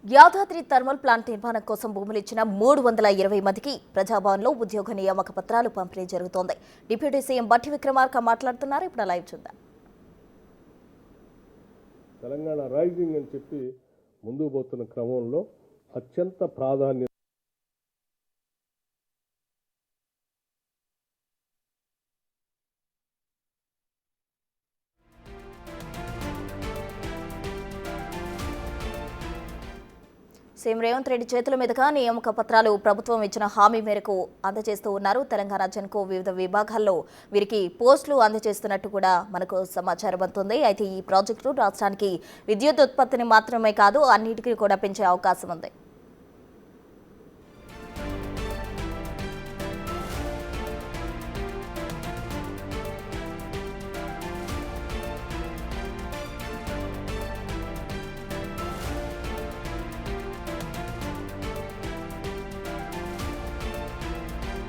Yadadri thermal plant నిర్మాణం కోసం భూములు ఇచ్చిన 320 మందికి ప్రజాభవన్లో ఉద్యోగ నియామక పత్రాలు పంపిణీ జరుగుతోంది. డిప్యూటీ సీఎం బట్టి విక్రమార్క మాట్లాడుతున్నారు. ఇప్పుడు లైవ్ చూద్దాం. తెలంగాణ రైజింగ్ అని చెప్పి ముందుకు పోతున్న క్రమంలో అత్యంత ప్రాధాన్యత సీఎం రేవంత్ రెడ్డి చేతుల మీదుగా నియామక పత్రాలు ప్రభుత్వం ఇచ్చిన హామీ మేరకు అందజేస్తూ ఉన్నారు. తెలంగాణ జెన్కో వివిధ విభాగాల్లో వీరికి పోస్టులు అందజేస్తున్నట్టు కూడా మనకు సమాచారం అందుతుంది. అయితే ఈ ప్రాజెక్టులు రాష్ట్రానికి విద్యుత్ ఉత్పత్తిని మాత్రమే కాదు అన్నిటికీ కూడా పెంచే అవకాశం ఉంది.